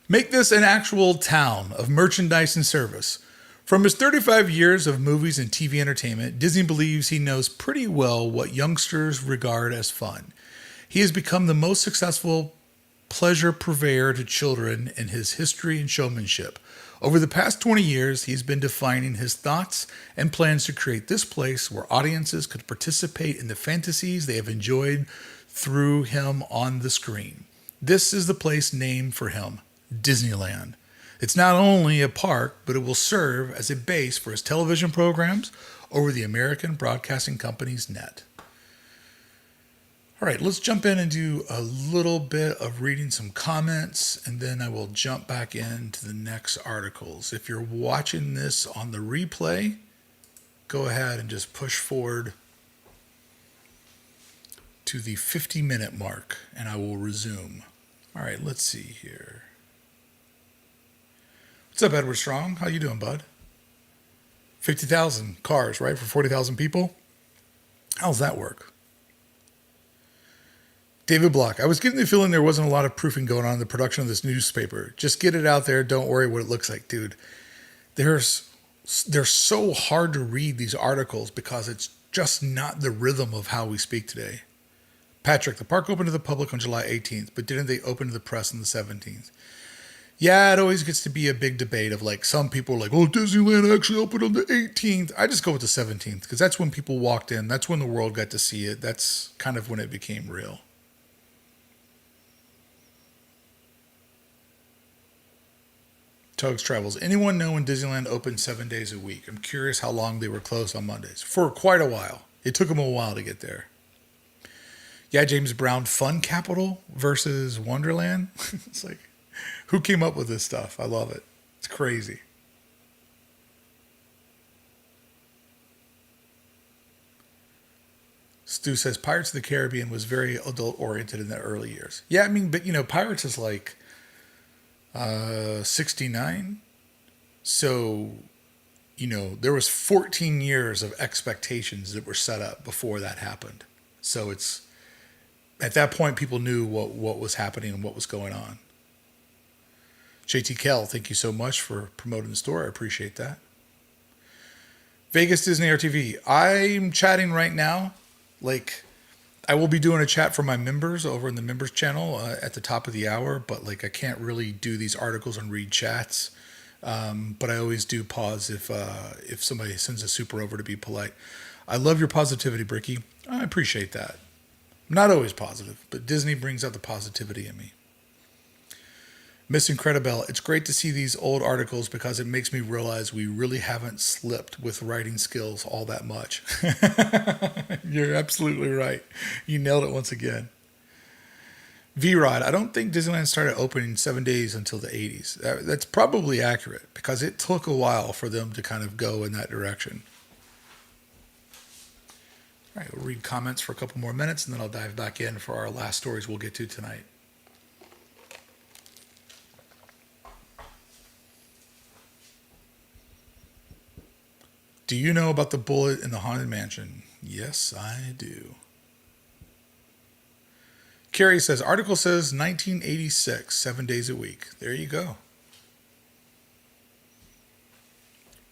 Make this an actual town of merchandise and service. From his 35 years of movies and TV entertainment, Disney believes he knows pretty well what youngsters regard as fun. He has become the most successful pleasure purveyor to children in his history and showmanship. Over the past 20 years, he's been defining his thoughts and plans to create this place where audiences could participate in the fantasies they have enjoyed through him on the screen. This is the place named for him, Disneyland. It's not only a park, but it will serve as a base for his television programs over the American Broadcasting Company's net. All right, let's jump in and do a little bit of reading some comments, and then I will jump back into the next articles. If you're watching this on the replay, go ahead and just push forward to the 50-minute mark, and I will resume. All right, let's see here. What's up, Edward Strong? How you doing, bud? 50,000 cars, right, for 40,000 people? How's that work? David Block, I was getting the feeling there wasn't a lot of proofing going on in the production of this newspaper. Just get it out there. Don't worry what it looks like, dude. They're so hard to read, these articles, because it's just not the rhythm of how we speak today. Patrick, the park opened to the public on July 18th, but didn't they open to the press on the 17th? Yeah, it always gets to be a big debate of like some people are like, oh, Disneyland actually opened on the 18th. I just go with the 17th because that's when people walked in. That's when the world got to see it. That's kind of when it became real. Tugs Travels. Anyone know when Disneyland opened 7 days a week? I'm curious how long they were closed on Mondays. For quite a while. It took them a while to get there. Yeah, James Brown, Fun Capital versus Wonderland. It's like, who came up with this stuff? I love it. It's crazy. Stu says Pirates of the Caribbean was very adult oriented in the early years. Yeah, I mean, but Pirates is like 69. So, there was 14 years of expectations that were set up before that happened. So it's at that point people knew what was happening and what was going on. JT Kell, thank you so much for promoting the store. I appreciate that. Vegas Disney RTV. I'm chatting right now. Like, I will be doing a chat for my members over in the members channel at the top of the hour, but like I can't really do these articles and read chats. But I always do pause if somebody sends a super over to be polite. I love your positivity, Brickey. I appreciate that. I'm not always positive, but Disney brings out the positivity in me. Miss Incredibelle, it's great to see these old articles because it makes me realize we really haven't slipped with writing skills all that much. You're absolutely right. You nailed it once again. V-Rod, I don't think Disneyland started opening 7 days until the 80s. That's probably accurate because it took a while for them to kind of go in that direction. All right, we'll read comments for a couple more minutes and then I'll dive back in for our last stories we'll get to tonight. Do you know about the bullet in the Haunted Mansion? Yes, I do. Carrie says, article says 1986, 7 days a week. There you go.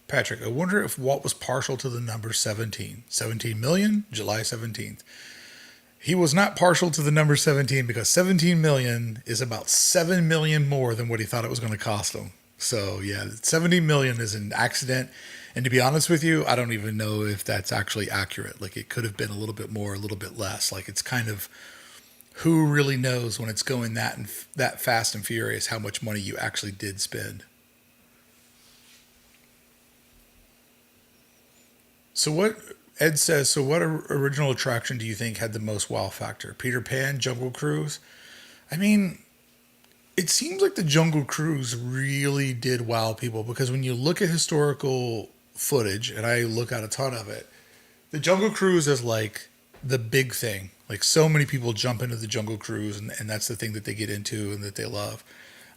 Patrick, I wonder if Walt was partial to the number 17. 17 million, July 17th. He was not partial to the number 17 because 17 million is about 7 million more than what he thought it was going to cost him. So yeah, 70 million is an accident. And to be honest with you, I don't even know if that's actually accurate. Like it could have been a little bit more, a little bit less. Like it's kind of, who really knows when it's going that fast and furious how much money you actually did spend. So what Ed says, so what original attraction do you think had the most wow factor? Peter Pan, Jungle Cruise? I mean, it seems like the Jungle Cruise really did wow people because when you look at historical footage, and I look at a ton of it, the Jungle Cruise is like the big thing. Like so many people jump into the Jungle Cruise and that's the thing that they get into and that they love.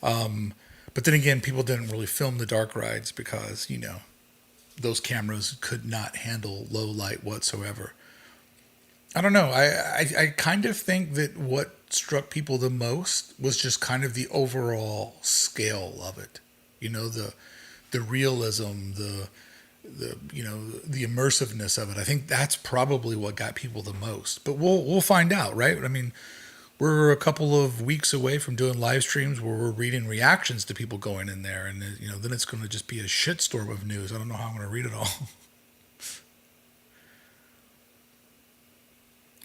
But then again, people didn't really film the dark rides because, those cameras could not handle low light whatsoever. I don't know. I kind of think that what struck people the most was just kind of the overall scale of it. The realism, the immersiveness of it. I think that's probably what got people the most. But we'll find out, right? I mean, we're a couple of weeks away from doing live streams where we're reading reactions to people going in there, and then it's going to just be a shitstorm of news. I don't know how I'm going to read it all.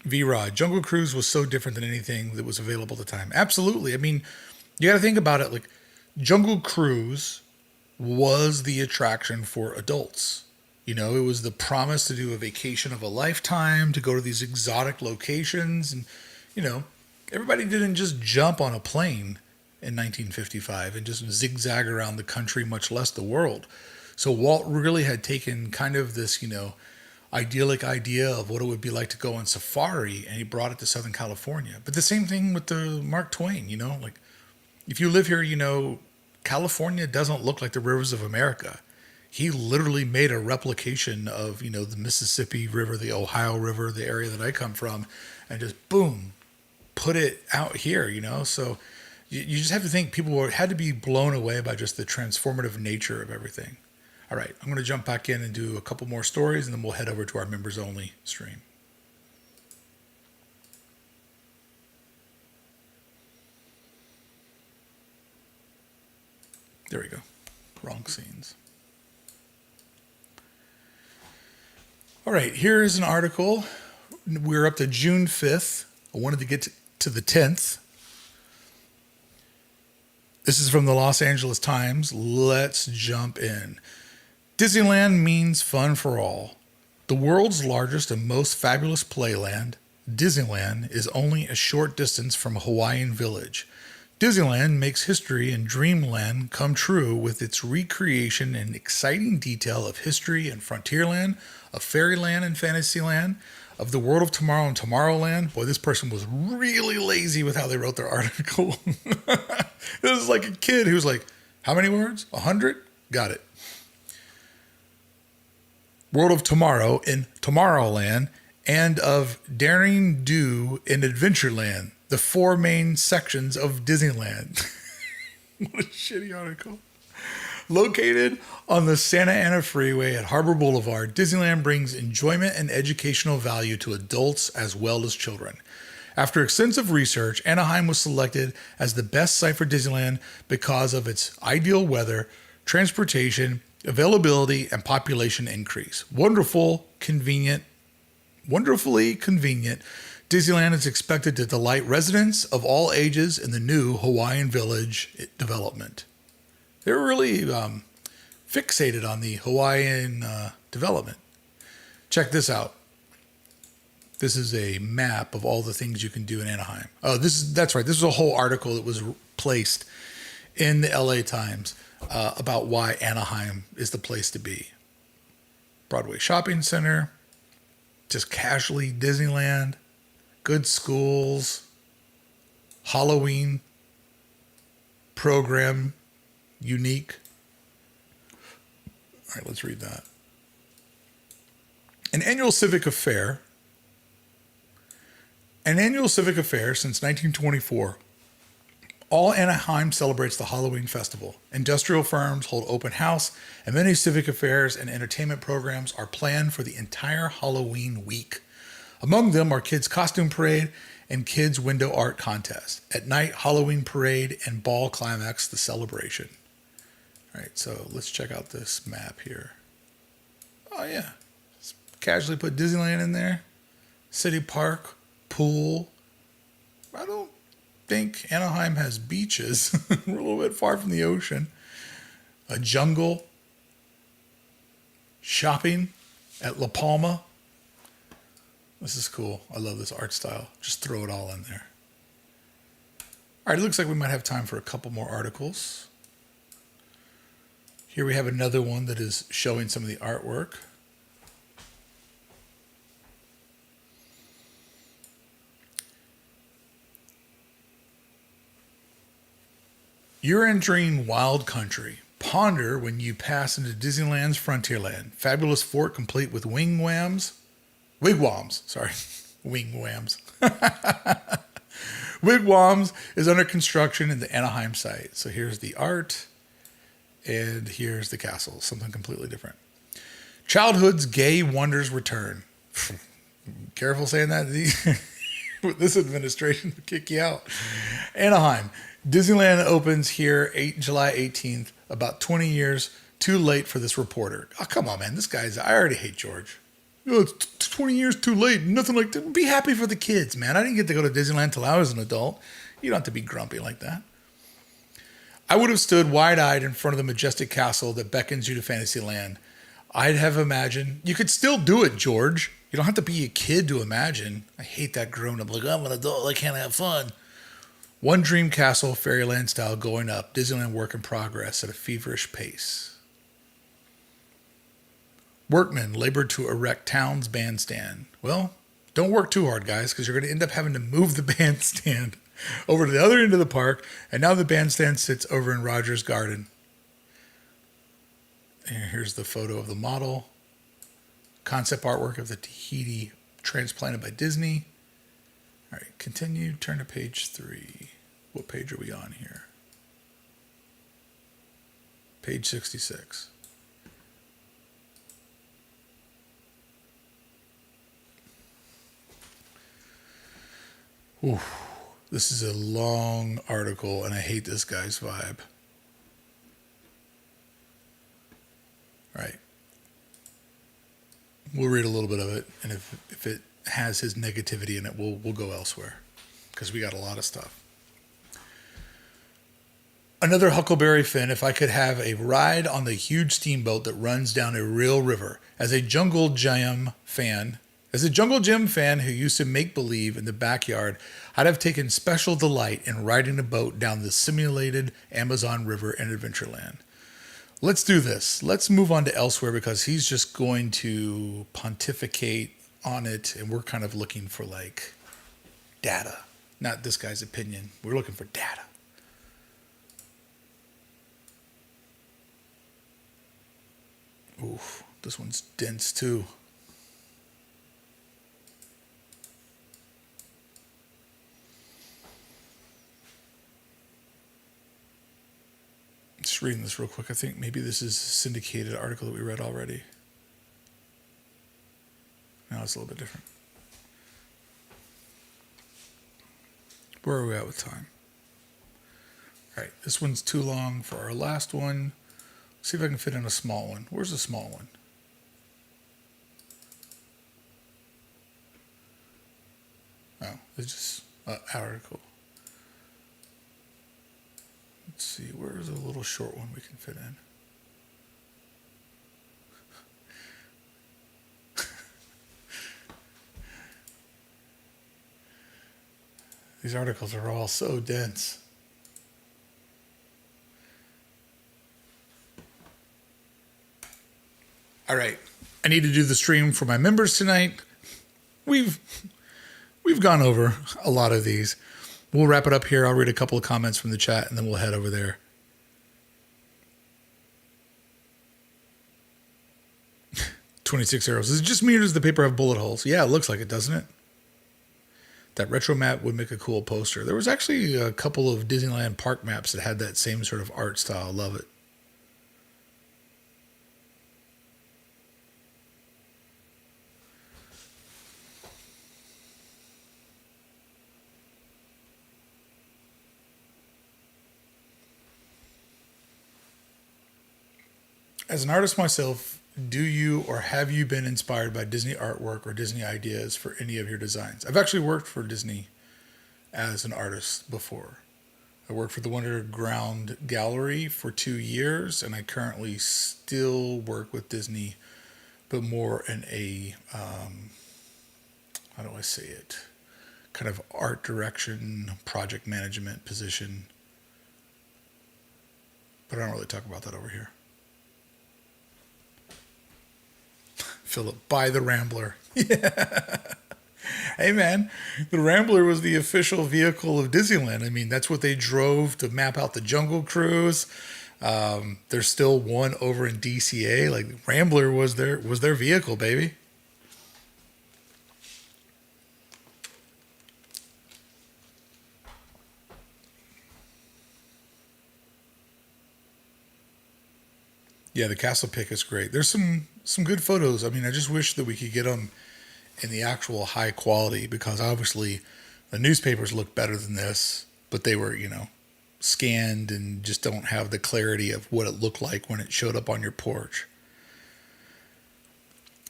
V-Rod, Jungle Cruise was so different than anything that was available at the time. Absolutely. I mean, you got to think about it. Like, Jungle Cruise was the attraction for adults. It was the promise to do a vacation of a lifetime, to go to these exotic locations. And, everybody didn't just jump on a plane in 1955 and just zigzag around the country, much less the world. So Walt really had taken kind of this, idyllic idea of what it would be like to go on safari, and he brought it to Southern California. But the same thing with the Mark Twain, like if you live here, California doesn't look like the rivers of America. He literally made a replication of, the Mississippi River, the Ohio River, the area that I come from, and just boom, put it out here, So you just have to think people had to be blown away by just the transformative nature of everything. All right, I'm going to jump back in and do a couple more stories, and then we'll head over to our members only stream. There we go. Wrong scenes. All right, here is an article. We're up to June 5th. I wanted to get to the 10th. This is from the Los Angeles Times. Let's jump in. Disneyland means fun for all. The world's largest and most fabulous playland, Disneyland, is only a short distance from a Hawaiian village. Disneyland makes history and dreamland come true with its recreation and exciting detail of history and frontierland, of fairyland and fantasyland, of the world of tomorrow and Tomorrowland. Boy, this person was really lazy with how they wrote their article. This is like a kid who's like, how many words? 100? Got it. World of Tomorrow in Tomorrowland, and of Daring Do in Adventureland, the four main sections of Disneyland. What a shitty article. Located on the Santa Ana Freeway at Harbor Boulevard, Disneyland brings enjoyment and educational value to adults as well as children. After extensive research, Anaheim was selected as the best site for Disneyland because of its ideal weather, transportation, availability, and population increase. Wonderfully convenient, Disneyland is expected to delight residents of all ages in the new Hawaiian Village development. They're really fixated on the Hawaiian development. Check this out. This is a map of all the things you can do in Anaheim. Oh, that's right. This is a whole article that was placed in the LA Times about why Anaheim is the place to be. Broadway Shopping Center, just casually Disneyland, good schools, Halloween program, unique. All right, let's read that. An annual civic affair since 1924. All Anaheim celebrates the Halloween festival. Industrial firms hold open house, and many civic affairs and entertainment programs are planned for the entire Halloween week. Among them are Kids Costume Parade and Kids Window Art Contest. At night, Halloween Parade and Ball climax the celebration. All right, so let's check out this map here. Oh, yeah. Just casually put Disneyland in there. City Park, pool. I don't think Anaheim has beaches. We're a little bit far from the ocean. A jungle. Shopping at La Palma. This is cool. I love this art style. Just throw it all in there. All right, it looks like we might have time for a couple more articles. Here we have another one that is showing some of the artwork. You're entering wild country. Ponder when you pass into Disneyland's Frontierland. Fabulous fort complete with wigwams. Wigwams is under construction in the Anaheim site. So here's the art, and here's the castle. Something completely different. Childhood's gay wonders return. Careful saying that. With this administration will kick you out. Anaheim. Disneyland opens here July 18th, about 20 years too late for this reporter. Oh, come on, man. I already hate George. Oh, it's 20 years too late. Nothing like that. Be happy for the kids, man. I didn't get to go to Disneyland till I was an adult. You don't have to be grumpy like that. I would have stood wide-eyed in front of the majestic castle that beckons you to Fantasyland. I'd have imagined. You could still do it, George. You don't have to be a kid to imagine. I hate that grown-up. Like, I'm an adult. I can't have fun. One dream castle, fairyland style, going up. Disneyland work in progress at a feverish pace. Workmen labored to erect town's bandstand. Well, don't work too hard, guys, because you're going to end up having to move the bandstand over to the other end of the park, and now the bandstand sits over in Rogers Garden. And here's the photo of the model. Concept artwork of the Tahiti transplanted by Disney. All right, continue. Turn to page 3. What page are we on here? Page 66. Ooh, this is a long article, and I hate this guy's vibe. We'll read a little bit of it, and if it has his negativity in it, we'll go elsewhere because we got a lot of stuff. Another Huckleberry Finn, if I could have a ride on the huge steamboat that runs down a real river. As a Jungle Gym fan who used to make believe in the backyard, I'd have taken special delight in riding a boat down the simulated Amazon River in Adventureland. Let's do this. Let's move on to elsewhere because he's just going to pontificate on it, and we're kind of looking for like data, not this guy's opinion. We're looking for data. Oof, this one's dense too. Just reading this real quick. I think maybe this is a syndicated article that we read already. No, it's a little bit different. Where are we at with time? All right, this one's too long for our last one. See if I can fit in a small one. Where's the small one? Oh, it's just an article. Let's see, where's a little short one we can fit in? These articles are all so dense. All right, I need to do the stream for my members tonight. We've gone over a lot of these. We'll wrap it up here. I'll read a couple of comments from the chat, and then we'll head over there. 26 arrows. Is it just me or does the paper have bullet holes? Yeah, it looks like it, doesn't it? That retro map would make a cool poster. There was actually a couple of Disneyland park maps that had that same sort of art style. Love it. As an artist myself, do you or have you been inspired by Disney artwork or Disney ideas for any of your designs? I've actually worked for Disney as an artist before. I worked for the Underground Gallery for 2 years, and I currently still work with Disney, but more in a, how do I say it, kind of art direction, project management position. But I don't really talk about that over here. Philip, buy the Rambler. Yeah. Hey, man, the Rambler was the official vehicle of Disneyland. I mean, that's what they drove to map out the Jungle Cruise. There's still one over in DCA. Like, Rambler was their vehicle, baby. Yeah, the castle pick is great. There's some good photos. I mean, I just wish that we could get them in the actual high quality because obviously the newspapers look better than this, but they were, scanned and just don't have the clarity of what it looked like when it showed up on your porch.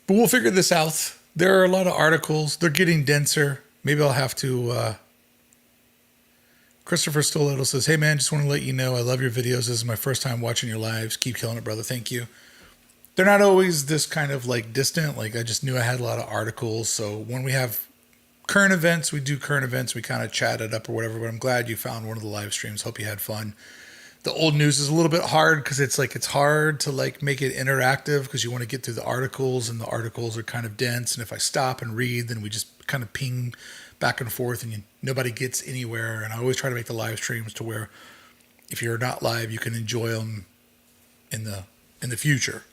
But we'll figure this out. There are a lot of articles. They're getting denser. Maybe I'll have to... Christopher Stiletto says, hey, man, just want to let you know I love your videos. This is my first time watching your lives. Keep killing it, brother. Thank you. They're not always this kind of like distant. Like I just knew I had a lot of articles. So when we have current events, we do current events. We kind of chat it up or whatever. But I'm glad you found one of the live streams. Hope you had fun. The old news is a little bit hard because it's hard to like make it interactive because you want to get through the articles and the articles are kind of dense. And if I stop and read, then we just kind of ping back and forth and nobody gets anywhere. And I always try to make the live streams to where if you're not live, you can enjoy them in the future,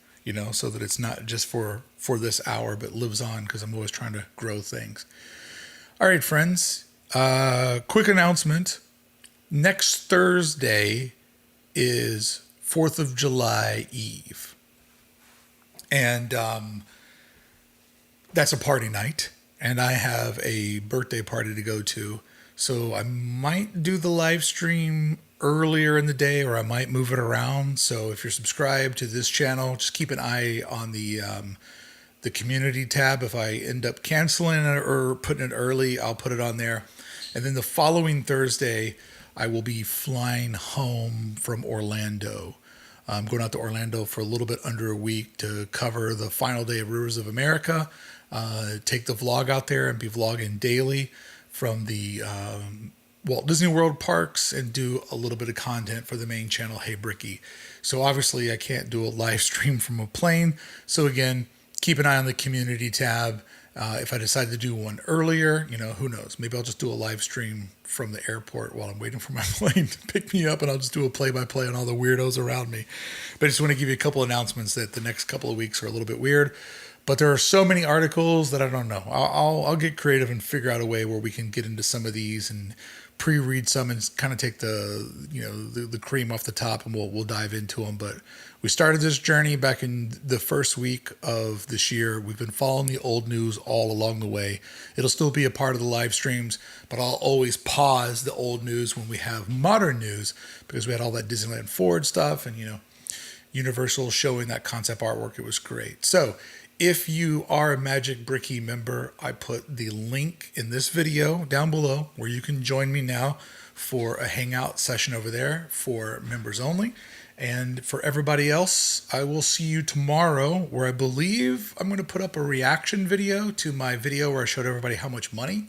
so that it's not just for this hour, but lives on because I'm always trying to grow things. All right, friends, quick announcement. Next Thursday is 4th of July Eve. And that's a party night. And I have a birthday party to go to. So I might do the live stream earlier in the day or I might move it around. So if you're subscribed to this channel, just keep an eye on the The community tab, if I end up canceling it or putting it early, I'll put it on there. And then the following Thursday, I will be flying home from Orlando. I'm going out to Orlando for a little bit under a week to cover the final day of Rivers of America, take the vlog out there and be vlogging daily from the Walt Disney World parks and do a little bit of content for the main channel, Hey Brickey. So obviously I can't do a live stream from a plane. So again, keep an eye on the community tab. If I decide to do one earlier, who knows? Maybe I'll just do a live stream from the airport while I'm waiting for my plane to pick me up, and I'll just do a play-by-play on all the weirdos around me. But I just want to give you a couple announcements that the next couple of weeks are a little bit weird. But there are so many articles that I don't know. I'll get creative and figure out a way where we can get into some of these and pre-read some and kind of take the cream off the top, and we'll dive into them. But we started this journey back in the first week of this year. We've been following the old news all along the way. It'll still be a part of the live streams, but I'll always pause the old news when we have modern news, because we had all that Disneyland Forward stuff and Universal showing that concept artwork. It was great. So if you are a Magic Brickey member, I put the link in this video down below where you can join me now for a hangout session over there for members only. And for everybody else, I will see you tomorrow, where I believe I'm going to put up a reaction video to my video where I showed everybody how much money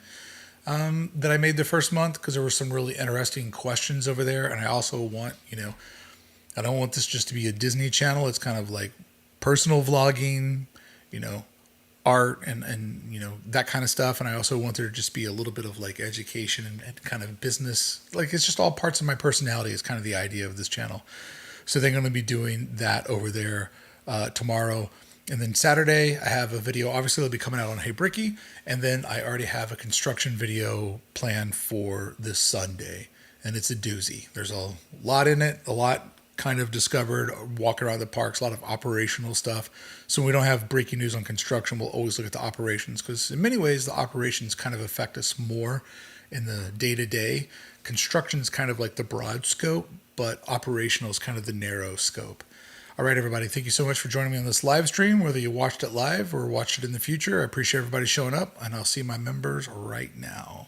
that I made the first month, because there were some really interesting questions over there. And I also want, I don't want this just to be a Disney channel. It's kind of like personal vlogging, art and that kind of stuff. And I also want there to just be a little bit of like education and kind of business. Like, it's just all parts of my personality is kind of the idea of this channel. So they're going to be doing that over there tomorrow. And then Saturday, I have a video. Obviously, it'll be coming out on Hey Brickey. And then I already have a construction video planned for this Sunday. And it's a doozy. There's a lot in it, a lot kind of discovered, walking around the parks, a lot of operational stuff. So when we don't have breaking news on construction, we'll always look at the operations, because in many ways, the operations kind of affect us more in the day-to-day. Construction is kind of like the broad scope, but operational is kind of the narrow scope. All right, everybody, thank you so much for joining me on this live stream, whether you watched it live or watched it in the future. I appreciate everybody showing up, and I'll see my members right now.